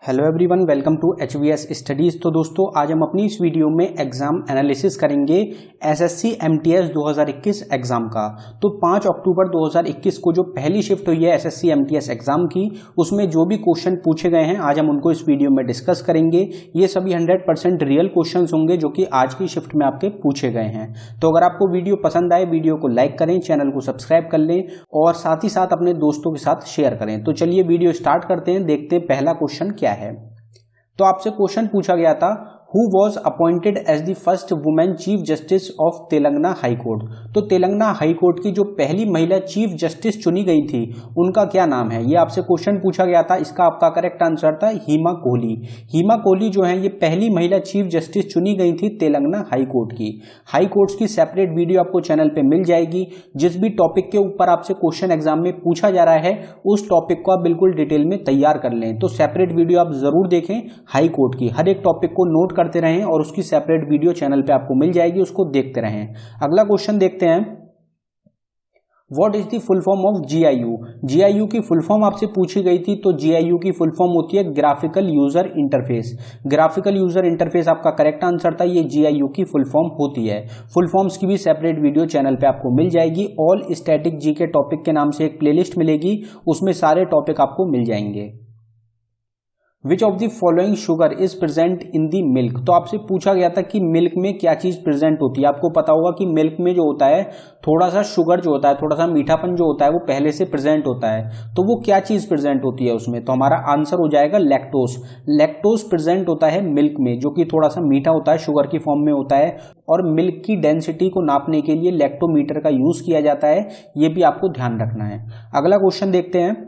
Hello everyone, welcome to HVS studies. तो दोस्तों, आज हम अपनी इस वीडियो में एग्जाम एनालिसिस करेंगे SSC MTS 2021 एग्जाम का। तो 5 अक्टूबर 2021 को जो पहली शिफ्ट हुई है SSC MTS एग्जाम की, उसमें जो भी क्वेश्चन पूछे गए हैं आज हम उनको इस वीडियो में डिस्कस करेंगे। ये सभी 100% रियल क्वेश्चन होंगे जो कि आज की शिफ्ट में आपके पूछे गए हैं। तो अगर आपको वीडियो पसंद आए, वीडियो को लाइक करें, चैनल को सब्सक्राइब कर लें और साथ ही साथ अपने दोस्तों के साथ शेयर करें। तो चलिए वीडियो स्टार्ट करते हैं, देखते हैं पहला क्वेश्चन क्या है। तो आपसे क्वेश्चन पूछा गया था, who was appointed as the first women chief justice of Telangana high court. तो तेलंगाना हाई कोर्ट की जो पहली महिला चीफ जस्टिस चुनी गई थी, उनका क्या नाम है, ये आपसे क्वेश्चन पूछा गया था। इसका आपका करेक्ट आंसर था हिमा कोहली। हिमा कोहली जो है ये पहली महिला चीफ जस्टिस चुनी गई थी तेलंगाना हाई कोर्ट की। हाई कोर्ट्स की सेपरेट वीडियो आपको चैनल पे मिल जाएगी। जिस भी टॉपिक के ऊपर आपसे क्वेश्चन एग्जाम में पूछा जा रहा है, उस टॉपिक को आप बिल्कुल डिटेल में तैयार कर लें। तो सेपरेट वीडियो आप जरूर देखें हाई कोर्ट की, हर एक टॉपिक को नोट करते रहें और उसकी सेपरेट वीडियो चैनल पे आपको मिल जाएगी, उसको देखते रहें। अगला क्वेश्चन देखते हैं, what is the full form of GIU। GIU की फुल फॉर्म आपसे पूछी गई थी। तो GIU की फुल फॉर्म होती है graphical user interface. Graphical user interface आपका करेक्ट आंसर था, ये GIU की फुल फॉर्म होती है। फुल फॉर्म्स की भी सेपरेट वीडियो चैनल पे आपको मिल जाएगी। ऑल स्टैटिक जी के टॉपिक के नाम से एक प्लेलिस्ट मिलेगी, उसमें सारे टॉपिक आपको मिल जाएंगे। Which of the following sugar is present in the milk. तो आपसे पूछा गया था कि मिल्क में क्या चीज प्रेजेंट होती है। आपको पता होगा कि मिल्क में जो होता है थोड़ा सा शुगर जो होता है, थोड़ा सा मीठापन जो होता है वो पहले से प्रेजेंट होता है। तो वो क्या चीज प्रेजेंट होती है उसमें, तो हमारा आंसर हो जाएगा लैक्टोस। लैक्टोस प्रेजेंट होता है मिल्क में, जो कि थोड़ा सा मीठा होता है, शुगर की फॉर्म में होता है। और मिल्क की डेंसिटी को नापने के लिए लैक्टोमीटर का यूज किया जाता है, ये भी आपको ध्यान रखना है। अगला क्वेश्चन देखते हैं,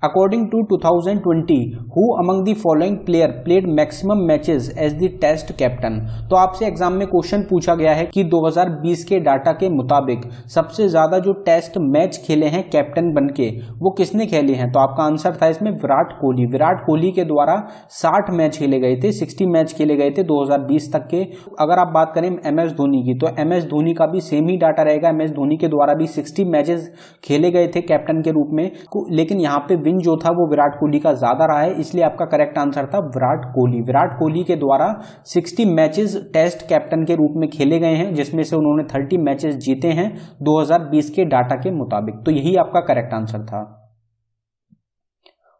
according to 2020 who among the following player played maximum matches as the test captain. तो आपसे एग्जाम में क्वेश्चन पूछा गया है कि 2020 के डाटा के मुताबिक सबसे ज्यादा जो टेस्ट मैच खेले हैं कैप्टन बनके, वो किसने खेले हैं। तो आपका आंसर था इसमें विराट कोहली। विराट कोहली के द्वारा 60 मैच खेले गए थे, 60 मैच खेले गए थे 2020 तक के। अगर आप बात करें MS धोनी की, तो MS धोनी का भी सेम ही डाटा रहेगा। MS धोनी के द्वारा भी 60 मैचेस खेले गए थे कैप्टन के रूप में, लेकिन यहाँ पे जो था वो विराट कोहली का ज्यादा रहा है, इसलिए आपका करेक्ट आंसर था विराट कोहली। विराट कोहली के द्वारा 60 मैचेस टेस्ट कैप्टन के रूप में खेले गए हैं, जिसमें से उन्होंने 30 मैचेस जीते हैं 2020 के डाटा के मुताबिक। तो यही आपका करेक्ट आंसर था।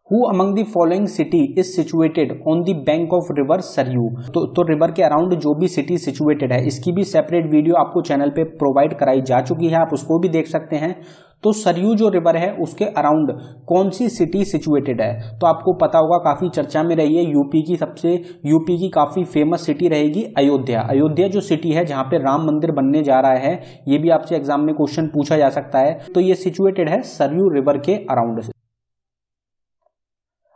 Who among the following city is situated on the bank of river Saryu. तो रिवर के अराउंड जो भी सिटी सिचुएटेड है, इसकी भी सेपरेट वीडियो आपको चैनल पे प्रोवाइड कराई जा चुकी है, आप उसको भी देख सकते हैं। तो सरयू जो रिवर है उसके अराउंड कौन सी सिटी सिचुएटेड है, तो आपको पता होगा, काफी चर्चा में रही है। यूपी की काफी फेमस सिटी रहेगी अयोध्या। अयोध्या जो सिटी है जहां पे राम मंदिर बनने जा रहा है, ये भी आपसे एग्जाम में क्वेश्चन पूछा जा सकता है। तो ये सिचुएटेड है सरयू रिवर के अराउंड।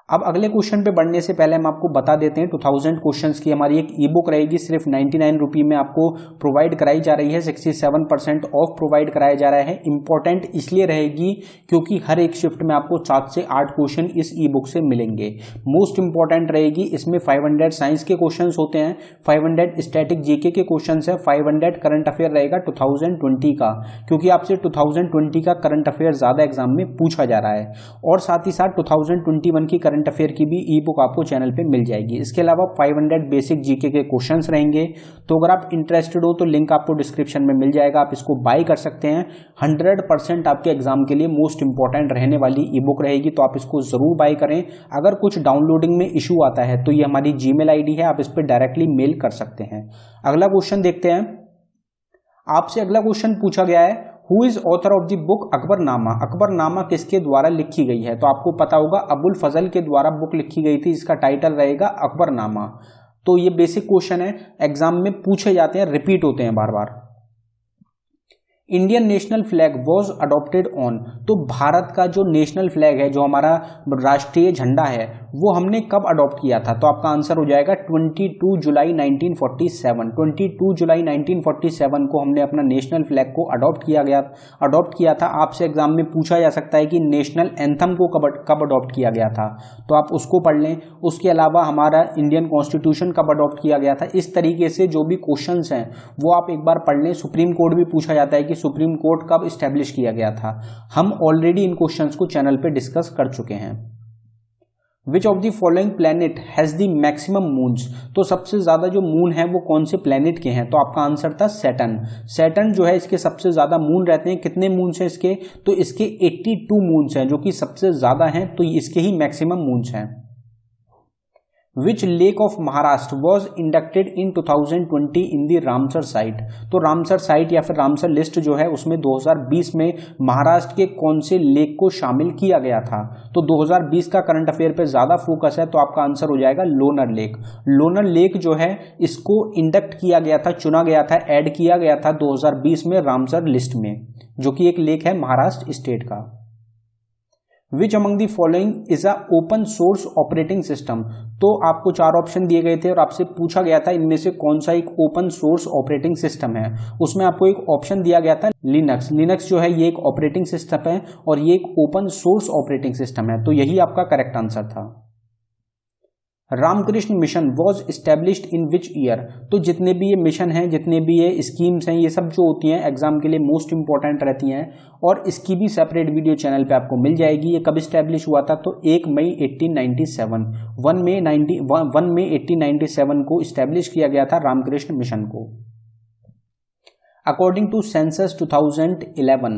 अब अगले क्वेश्चन पे बढ़ने से पहले हम आपको बता देते हैं 2000 क्वेश्चंस की हमारी एक ई बुक रहेगी, सिर्फ 99 रुपये में आपको प्रोवाइड कराई जा रही है। 67% ऑफ प्रोवाइड कराया जा रहा है। इंपॉर्टेंट इसलिए रहेगी क्योंकि हर एक शिफ्ट में आपको 7 से 8 क्वेश्चन इस ई बुक से मिलेंगे। मोस्ट इंपॉर्टेंट रहेगी, इसमें 500 साइंस के क्वेश्चन होते हैं, 500 स्टैटिक जीके के क्वेश्चन है, 500 करंट अफेयर रहेगा 2020 का, क्योंकि आपसे 2020 का करंट अफेयर ज्यादा एग्जाम में पूछा जा रहा है। और साथ ही साथ 2021 की करंट अफेयर की भी ई बुक आपको चैनल पे मिल जाएगी। इसके अलावा 500 बेसिक जीके के क्वेश्चंस रहेंगे। तो अगर आप इंटरेस्टेड हो तो लिंक आपको डिस्क्रिप्शन में मिल जाएगा, आप इसको बाय कर सकते हैं। 100% आपके एग्जाम के लिए मोस्ट इंपॉर्टेंट रहने वाली ई बुक रहेगी, तो आप इसको जरूर बाय करें। अगर कुछ डाउनलोडिंग में इशू आता है तो ये हमारी जीमेल आईडी है, आप इस पर डायरेक्टली मेल कर सकते हैं। अगला क्वेश्चन देखते हैं, आपसे अगला क्वेश्चन पूछा गया है, who is author of the book Akbarnama. Akbarnama किसके द्वारा लिखी गई है, तो आपको पता होगा अबुल फजल के द्वारा बुक लिखी गई थी, इसका टाइटल रहेगा अकबरनामा। तो ये बेसिक क्वेश्चन है, एग्जाम में पूछे जाते हैं, रिपीट होते हैं बार बार। Indian national flag was adopted on. तो भारत का जो नेशनल फ्लैग है, जो हमारा राष्ट्रीय झंडा है, वो हमने कब अडॉप्ट किया था, तो आपका आंसर हो जाएगा 22 जुलाई 1947। 22 जुलाई 1947 को हमने अपना नेशनल फ्लैग को अडॉप्ट किया था। आपसे एग्जाम में पूछा जा सकता है कि नेशनल एंथम को कब अडॉप्ट किया गया था, तो आप उसको पढ़ लें। उसके अलावा हमारा इंडियन कॉन्स्टिट्यूशन कब अडॉप्ट किया गया था, इस तरीके से जो भी क्वेश्चंस हैं वो आप एक बार पढ़ लें। सुप्रीम कोर्ट भी पूछा जाता है कि सुप्रीम कोर्ट कब इस्टेब्लिश किया गया था, हम ऑलरेडी इन क्वेश्चंस को चैनल पे डिस्कस कर चुके हैं। Which of the following planet has the maximum moons, तो सबसे ज्यादा जो मून है वो कौन से प्लैनेट के हैं, तो आपका आंसर था सैटर्न। सैटर्न जो है इसके सबसे ज्यादा मून रहते हैं। कितने मून्स हैं इसके, तो इसके 82 मून्स हैं जो कि सबसे ज्यादा हैं, तो इसके ही मैक्सिमम मून्स हैं। Which lake of Maharashtra was inducted in 2020 in the Ramsar site, तो रामसर साइट या फिर रामसर लिस्ट जो है उसमें 2020 में महाराष्ट्र के कौन से लेक को शामिल किया गया था, तो 2020 का करंट अफेयर पे ज्यादा फोकस है, तो आपका आंसर हो जाएगा लोनर लेक। लोनर लेक जो है इसको इंडक्ट किया गया था, चुना गया था, ऐड किया गया था 2020 में रामसर लिस्ट में, जो कि एक लेक है महाराष्ट्र स्टेट का। Which among the following is a open source operating system, तो आपको 4 ऑप्शन दिए गए थे और आपसे पूछा गया था इनमें से कौन सा एक ओपन सोर्स ऑपरेटिंग सिस्टम है। उसमें आपको एक ऑप्शन दिया गया था लिनक्स। लिनक्स जो है ये एक ऑपरेटिंग सिस्टम है और ये एक ओपन सोर्स ऑपरेटिंग सिस्टम है, तो यही आपका करेक्ट आंसर था। Ramakrishna mission was established in which year, तो जितने भी ये मिशन हैं, जितने भी ये स्कीम्स हैं, ये सब जो होती हैं एग्जाम के लिए मोस्ट इंपॉर्टेंट रहती हैं और इसकी भी सेपरेट वीडियो चैनल पे आपको मिल जाएगी। ये कब इस्टेब्लिश हुआ था, तो 1 मई 1897, 1 मई 1897 को इस्टेब्लिश किया गया था रामकृष्ण मिशन को। According to census 2011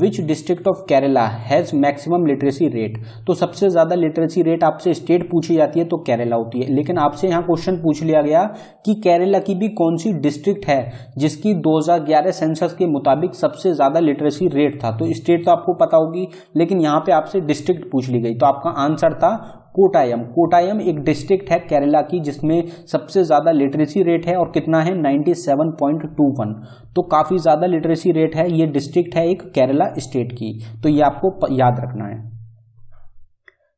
which district of Kerala has maximum literacy rate, तो सबसे ज्यादा लिटरेसी रेट आपसे स्टेट पूछी जाती है तो केरला होती है, लेकिन आपसे यहाँ क्वेश्चन पूछ लिया गया कि केरला की भी कौन सी डिस्ट्रिक्ट है जिसकी 2011 सेंसस के मुताबिक सबसे ज्यादा लिटरेसी रेट था, तो स्टेट तो आपको पता होगी लेकिन यहाँ पे आपसे डिस्ट्रिक्ट पूछ ली गई, तो आपका आंसर था कोटायम। कोटायम एक डिस्ट्रिक्ट है केरला की जिसमें सबसे ज्यादा लिटरेसी रेट है और कितना है 97.21, तो काफी ज्यादा लिटरेसी रेट है। ये डिस्ट्रिक्ट है एक केरला स्टेट की, तो ये आपको याद रखना है।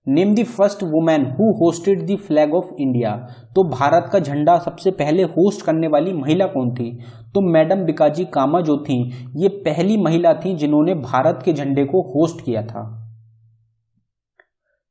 Name the first women who hosted the flag of India, तो भारत का झंडा सबसे पहले होस्ट करने वाली महिला कौन थी, तो मैडम बिकाजी कामा जो थी ये पहली महिला थी जिन्होंने भारत के झंडे को होस्ट किया था।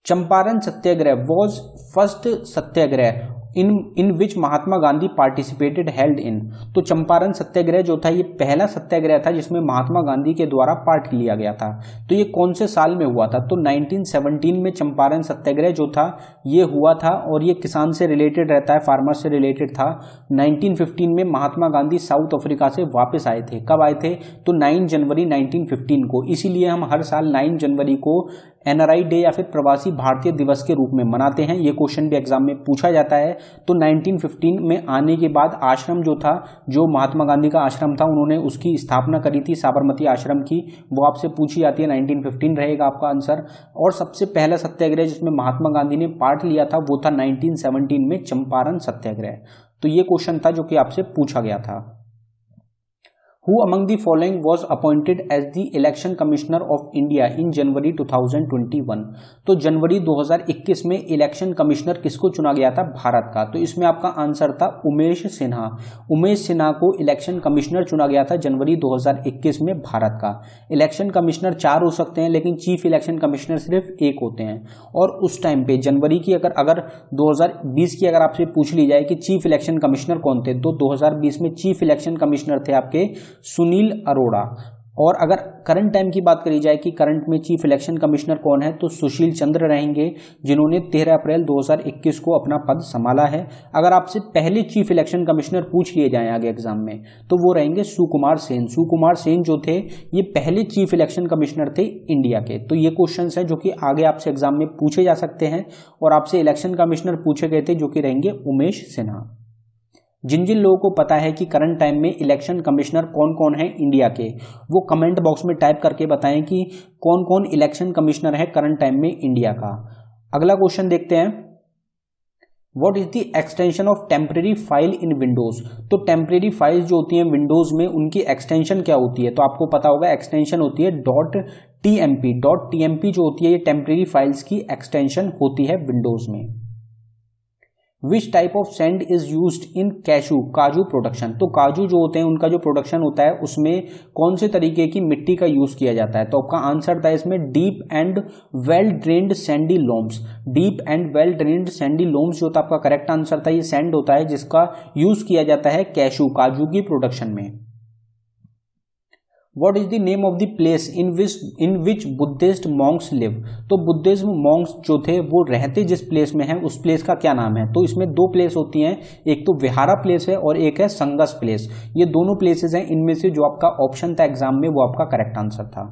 Champaran Satyagraha was first satyagraha in which Mahatma Gandhi participated held in, तो चंपारण सत्याग्रह जो था ये पहला सत्याग्रह था जिसमें महात्मा गांधी के द्वारा पार्ट लिया गया था, तो ये कौन से साल में हुआ था, तो 1917 में चंपारण सत्याग्रह जो था ये हुआ था और ये किसान से रिलेटेड रहता है, फार्मर से रिलेटेड था। 1915 में महात्मा गांधी साउथ अफ्रीका से वापस आए थे। कब आए थे, तो 9 जनवरी 1915 को, इसीलिए हम हर साल 9 जनवरी को एनआरआई डे या फिर प्रवासी भारतीय दिवस के रूप में मनाते हैं। ये क्वेश्चन भी एग्जाम में पूछा जाता है। तो 1915 में आने के बाद आश्रम जो था, जो महात्मा गांधी का आश्रम था, उन्होंने उसकी स्थापना करी थी साबरमती आश्रम की, वो आपसे पूछी जाती है। 1915 रहेगा आपका आंसर। और सबसे पहला सत्याग्रह जिसमें महात्मा गांधी ने पार्ट लिया था वो था 1917 में चंपारण सत्याग्रह। तो ये क्वेश्चन था जो कि आपसे पूछा गया था। Who among the following was appointed as the Election Commissioner of India in January 2021? तो जनवरी 2021 में इलेक्शन कमिश्नर किसको चुना गया था, भारत का, तो इसमें आपका आंसर था उमेश सिन्हा। उमेश सिन्हा को इलेक्शन कमिश्नर चुना गया था जनवरी 2021 में भारत का। इलेक्शन कमिश्नर 4 हो सकते हैं लेकिन चीफ इलेक्शन कमिश्नर सिर्फ 1 होते हैं। और उस टाइम पे जनवरी की अगर 2020 की अगर आपसे पूछ ली जाए कि चीफ इलेक्शन कमिश्नर कौन थे, तो 2020 में चीफ इलेक्शन कमिश्नर थे आपके सुनील अरोड़ा। और अगर करंट टाइम की बात करी जाए कि करंट में चीफ इलेक्शन कमिश्नर कौन है, तो सुशील चंद्र रहेंगे जिन्होंने 13 अप्रैल 2021 को अपना पद संभाला है। अगर आपसे पहले चीफ इलेक्शन कमिश्नर पूछ लिए जाएं आगे एग्जाम में तो वो रहेंगे सुकुमार सेन। सुकुमार सेन जो थे ये पहले चीफ इलेक्शन कमिश्नर थे इंडिया के। तो ये क्वेश्चन है जो कि आगे आपसे एग्जाम में पूछे जा सकते हैं और आपसे इलेक्शन कमिश्नर पूछे गए थे जो कि रहेंगे उमेश सिन्हा। जिन जिन लोगों को पता है कि करंट टाइम में इलेक्शन कमिश्नर कौन कौन है इंडिया के, वो कमेंट बॉक्स में टाइप करके बताएं कि कौन कौन इलेक्शन कमिश्नर है करंट टाइम में इंडिया का। अगला क्वेश्चन देखते हैं, what is the extension of temporary file in Windows. तो टेम्परेरी फाइल्स जो होती हैं विंडोज में उनकी एक्सटेंशन क्या होती है, तो आपको पता होगा एक्सटेंशन होती है .tmp। .tmp जो होती है ये टेम्परेरी फाइल्स की एक्सटेंशन होती है विंडोज में। Which type of sand is used in काजू प्रोडक्शन। तो काजू जो होते हैं उनका जो प्रोडक्शन होता है उसमें कौन से तरीके की मिट्टी का यूज किया जाता है, तो आपका आंसर था इसमें deep and well drained sandy loams. Deep and well drained sandy loams जो था आपका करेक्ट आंसर था। ये सैंड होता है जिसका यूज किया जाता है काजू की प्रोडक्शन में। What is the name of the place in which Buddhist Monks live. तो बुद्धिज्म मॉन्क्स जो थे वो रहते जिस प्लेस में हैं उस प्लेस का क्या नाम है। तो इसमें दो प्लेस होती हैं, एक तो विहारा प्लेस है और एक है संगस प्लेस। ये दोनों प्लेसेस हैं, इनमें से जो आपका ऑप्शन था एग्जाम में वो आपका करेक्ट आंसर था।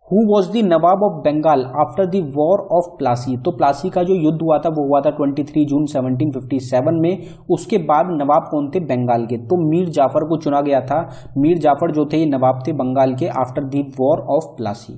Who was the Nawab of Bengal after the war of Plassey. तो प्लासी का जो युद्ध हुआ था वो हुआ था 23 जून 1757 में। उसके बाद नवाब कौन थे बंगाल के, तो मीर जाफर को चुना गया था। मीर जाफर जो थे ये नवाब थे बंगाल के after the war of Plassey.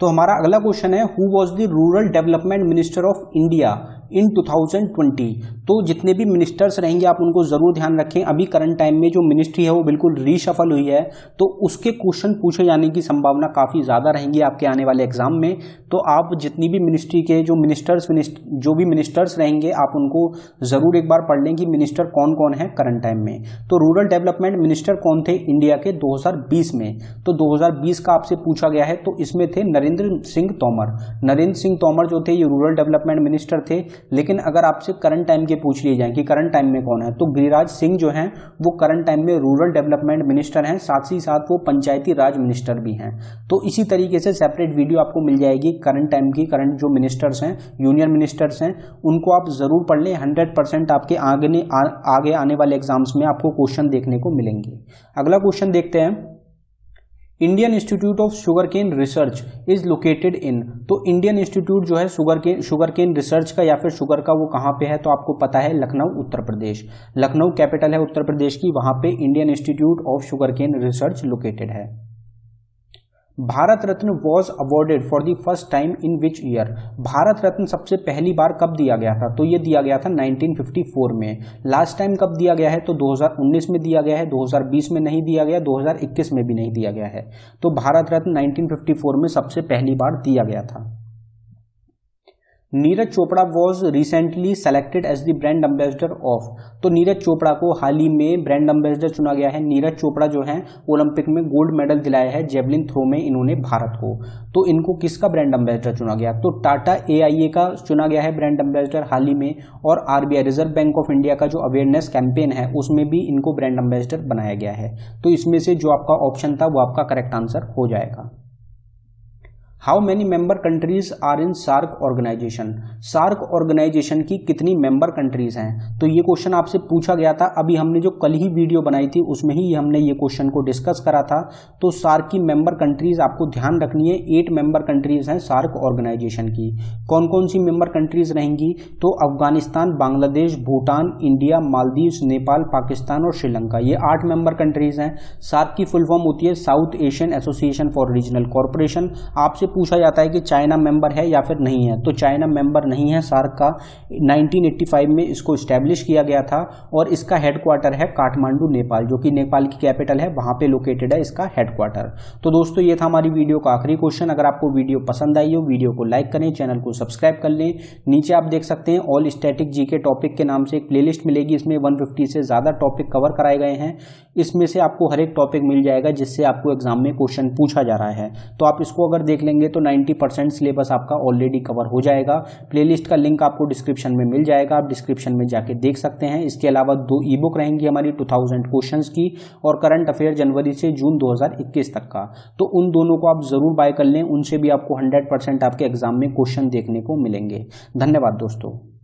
तो हमारा अगला क्वेश्चन है who was the rural development minister of India in 2020। तो जितने भी मिनिस्टर्स रहेंगे आप उनको जरूर ध्यान रखें। अभी करंट टाइम में जो मिनिस्ट्री है वो बिल्कुल रीशफल हुई है, तो उसके क्वेश्चन पूछे जाने की संभावना काफी ज्यादा रहेंगी आपके आने वाले एग्जाम में। तो आप जितनी भी मिनिस्ट्री के जो भी मिनिस्टर्स रहेंगे आप उनको जरूर एक बार पढ़ लें कि मिनिस्टर कौन कौन है करंट टाइम में। तो रूरल डेवलपमेंट मिनिस्टर कौन थे इंडिया के 2020 में, तो 2020 का आपसे पूछा गया है। तो इसमें थे नरेंद्र सिंह तोमर। नरेंद्र सिंह तोमर जो थे ये रूरल डेवलपमेंट मिनिस्टर थे। लेकिन अगर आपसे करंट टाइम के पूछ लिए जाए कि करंट टाइम में कौन है, तो गिरिराज सिंह जो हैं वो करंट टाइम में रूरल डेवलपमेंट मिनिस्टर हैं, साथ ही साथ वो पंचायती राज मिनिस्टर भी हैं। तो इसी तरीके से सेपरेट वीडियो आपको मिल जाएगी करंट टाइम की। करंट जो मिनिस्टर्स हैं, यूनियन मिनिस्टर्स हैं, उनको आप जरूर पढ़ लें। 100% आपके आगे आने वाले एग्जाम्स में आपको क्वेश्चन देखने को मिलेंगे। अगला क्वेश्चन देखते हैं। Indian institute of sugar cane research is located in. तो इंडियन इंस्टीट्यूट जो है शुगर केन रिसर्च का या फिर शुगर का वो कहाँ पे है, तो आपको पता है लखनऊ उत्तर प्रदेश। लखनऊ कैपिटल है उत्तर प्रदेश की, वहां पे Indian institute of sugar cane research located है। Bharat Ratna was awarded for the first time in which year. Bharat Ratna सबसे पहली बार कब दिया गया था, तो ये दिया गया था 1954 में। लास्ट टाइम कब दिया गया है, तो 2019 में दिया गया है, 2020 में नहीं दिया गया, 2021 में भी नहीं दिया गया है। तो भारत रत्न 1954 में सबसे पहली बार दिया गया था। Neeraj Chopra was recently selected as the brand ambassador of. तो नीरज चोपड़ा को हाल ही में ब्रांड एम्बेसडर चुना गया है। नीरज चोपड़ा जो है ओलंपिक में गोल्ड मेडल दिलाया है जेवलिन थ्रो में इन्होंने भारत को। तो इनको किसका ब्रांड एम्बेसडर चुना गया, तो टाटा AIA का चुना गया है ब्रांड एम्बेसडर हाल ही में। और RBI reserve bank of India का जो अवेयरनेस कैंपेन है उसमें भी इनको ब्रांड एम्बेसडर बनाया गया है। तो इसमें से जो आपका ऑप्शन था वो आपका करेक्ट आंसर हो जाएगा। How many member countries are in SAARC organisation. SAARC organisation की कितनी मेंबर कंट्रीज हैं, तो ये क्वेश्चन आपसे पूछा गया था। अभी हमने जो कल ही वीडियो बनाई थी उसमें ही हमने ये क्वेश्चन को डिस्कस करा था। तो सार्क की मेंबर कंट्रीज आपको ध्यान रखनी है, 8 मेंबर कंट्रीज हैं सार्क ऑर्गेनाइजेशन की। कौन कौन सी मेंबर कंट्रीज रहेंगी, तो अफगानिस्तान, बांग्लादेश, भूटान, इंडिया, मालदीव्स, नेपाल, पाकिस्तान और श्रीलंका, ये 8 मेंबर कंट्रीज हैं। सार्क की फुल फॉर्म होती है south Asian association for regional corporation. आपसे पूछा जाता है कि चाइना मेंबर है या फिर नहीं है, तो चाइना मेंबर नहीं है सार्क का। 1985 में इसको इस्टेब्लिश किया गया था और इसका हेडक्वार्टर है काठमांडू नेपाल, जो कि नेपाल की कैपिटल है, वहां पे लोकेटेड है इसका हेडक्वार्टर। तो दोस्तों ये था हमारी वीडियो का आखिरी क्वेश्चन। अगर आपको वीडियो पसंद आई हो वीडियो को लाइक करें, चैनल को सब्सक्राइब कर लें। नीचे आप देख सकते हैं ऑल स्टैटिक जीके टॉपिक के नाम से एक प्लेलिस्ट मिलेगी, इसमें 150 से ज्यादा टॉपिक कवर कराए गए हैं। इसमें से आपको हर एक टॉपिक मिल जाएगा जिससे आपको एग्जाम में क्वेश्चन पूछा जा रहा है। तो आप इसको अगर देख लेंगे तो 90% सिलेबस आपका ऑलरेडी कवर हो जाएगा। प्लेलिस्ट का लिंक आपको डिस्क्रिप्शन में मिल जाएगा, आप डिस्क्रिप्शन में जाके देख सकते हैं। इसके अलावा 2 ई-बुक रहेंगी हमारी 2000 क्वेश्चंस की और करंट अफेयर जनवरी से जून 2021 तक का। तो उन दोनों को आप जरूर बाय कर लें, उनसे भी आपको 100% आपके एग्जाम में क्वेश्चन देखने को मिलेंगे। धन्यवाद दोस्तों।